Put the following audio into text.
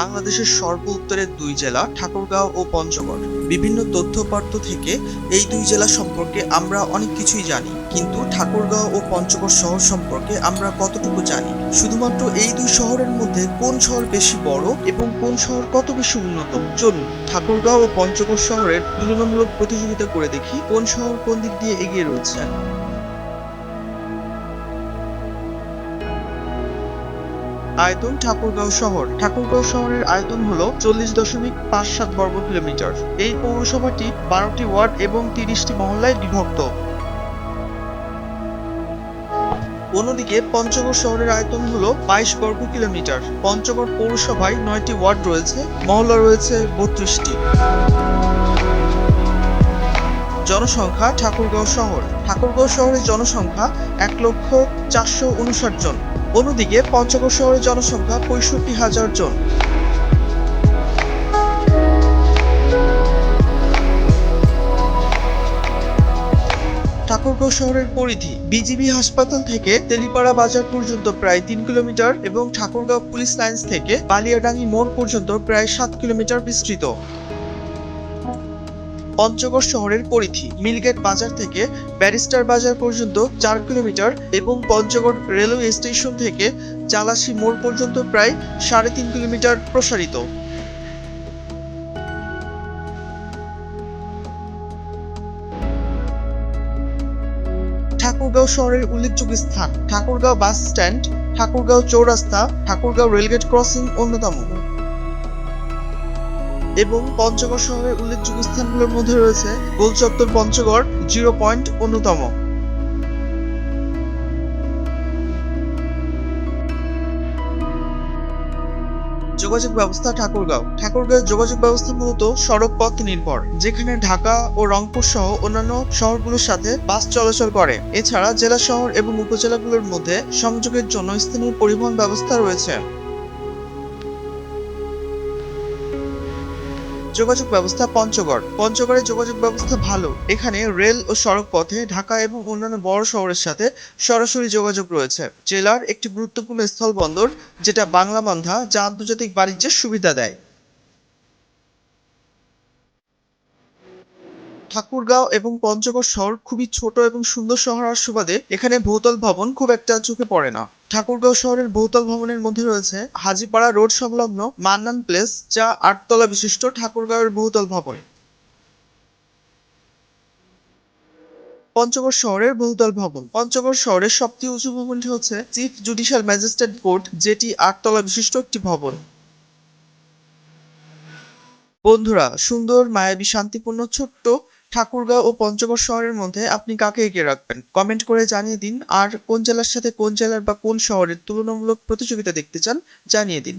বাংলাদেশের সর্ব উত্তরের দুই জেলা ঠাকুরগাঁও ও পঞ্চগড়। বিভিন্ন তথ্যপাত্র থেকে এই দুই জেলা সম্পর্কে আমরা অনেক কিছুই জানি, কিন্তু ঠাকুরগাঁও ও পঞ্চগড় শহর সম্পর্কে আমরা কতটুকু জানি? শুধুমাত্র এই দুই শহরের মধ্যে কোন শহর বেশি বড় এবং কোন শহর কত বেশি উন্নত? চলুন ঠাকুরগাঁও ও পঞ্চগড় শহরের তুলনামূলক প্রতিযোগিতা করে দেখি কোন শহর কোন দিক দিয়ে এগিয়ে রয়েছে। আয়তন ঠাকুরগাঁও শহরের আয়তন হলো 40.57 বর্গ কিলোমিটার। এই পৌরসভাটি 12টি ওয়ার্ড এবং 30টি মহল্লায় বিভক্ত। অন্যদিকে পঞ্চগড় শহরের আয়তন হলো 22 বর্গ কিলোমিটার। পঞ্চগড় পৌরসভায় 9টি ওয়ার্ড রয়েছে, মহল্লা রয়েছে 32টি। জনসংখ্যা ঠাকুরগাঁও শহরের জনসংখ্যা 1,04,59 জন। অন্যদিকে পঞ্চগড় শহরের জনসংখ্যা 65,000 জন। ঠাকুরগাঁও শহরের পরিধি বিজিবি হাসপাতাল থেকে তেলিপাড়া বাজার পর্যন্ত প্রায় 3 কিলোমিটার এবং ঠাকুরগাঁও পুলিশ লাইন্স থেকে বালিয়াডাঙ্গি মোড় পর্যন্ত প্রায় 7 কিলোমিটার বিস্তৃত। পঞ্চগড় শহরের পরিধি মিলগেট বাজার থেকে ব্যারিস্টার বাজার পর্যন্ত 4 কিলোমিটার এবং পঞ্চগড় রেলওয়ে স্টেশন থেকে চালাসী মোড় পর্যন্ত প্রায় 3.5 কিলোমিটার প্রসারিত। ঠাকুরগাঁও শহরের উল্লেখযোগ্য স্থান ঠাকুরগাঁও বাস স্ট্যান্ড, ঠাকুরগাঁও চৌরাস্তা, ঠাকুরগাঁও রেলগেট ক্রসিং অন্যতম। এবং পঞ্চগড় শহরের উল্লেখযোগ্য স্থানগুলোর মধ্যে রয়েছে গোলচত্বর পঞ্চগড়, জিরো পয়েন্ট অন্যতম। যোগাযোগ ব্যবস্থা ঠাকুরগাঁও যোগাযোগ ব্যবস্থা মূলত সড়ক পথ নির্ভর, যেখানে ঢাকা ও রংপুর সহ অন্যান্য শহরগুলোর সাথে বাস চলাচল করে। এছাড়া জেলা শহর এবং উপজেলাগুলোর মধ্যে সংযোগের জন্য স্থানীয় পরিবহন ব্যবস্থা রয়েছে। যোগাযোগ ব্যবস্থা পঞ্চগড়ের যোগাযোগ ব্যবস্থা ভালো। এখানে রেল ও সড়ক পথে ঢাকা এবং অন্যান্য বড় শহরের সাথে সরাসরি যোগাযোগ রয়েছে। জেলার একটি গুরুত্বপূর্ণ স্থলবন্দর, যেটা বাংলাবান্ধা, যা আন্তর্জাতিক বাণিজ্যের সুবিধা দেয়। ঠাকুরগাঁও এবং পঞ্চগড় শহর খুবই ছোট এবং সুন্দর শহর হওয়ার সুবাদে এখানে বহুতল ভবন খুব একটা চোখে পড়ে না। ঠাকুরগাঁও শহরের বহুতল ভবনের মধ্যে রয়েছে হাজীপাড়া রোড সংলগ্ন মান্নান প্লেস, যা 8 তলা বিশিষ্ট ঠাকুরগাঁওয়ের বহুতল ভবন। পঞ্চগড় শহরের সবচেয়ে উঁচু ভবনটি হচ্ছে চিফ জুডিশিয়াল ম্যাজিস্ট্রেট কোর্ট, যেটি 8 তলা বিশিষ্ট একটি ভবন। বন্ধুরা, সুন্দর, মায়াবী, শান্তিপূর্ণ, ছোট্ট ঠাকুরগাঁও ও পঞ্চগড় শহরের মধ্যে আপনি কাকে এগিয়ে রাখবেন? কমেন্ট করে জানিয়ে দিন। আর কোন জেলার সাথে কোন জেলার বা কোন শহরের তুলনামূলক প্রতিযোগিতা দেখতে চান জানিয়ে দিন।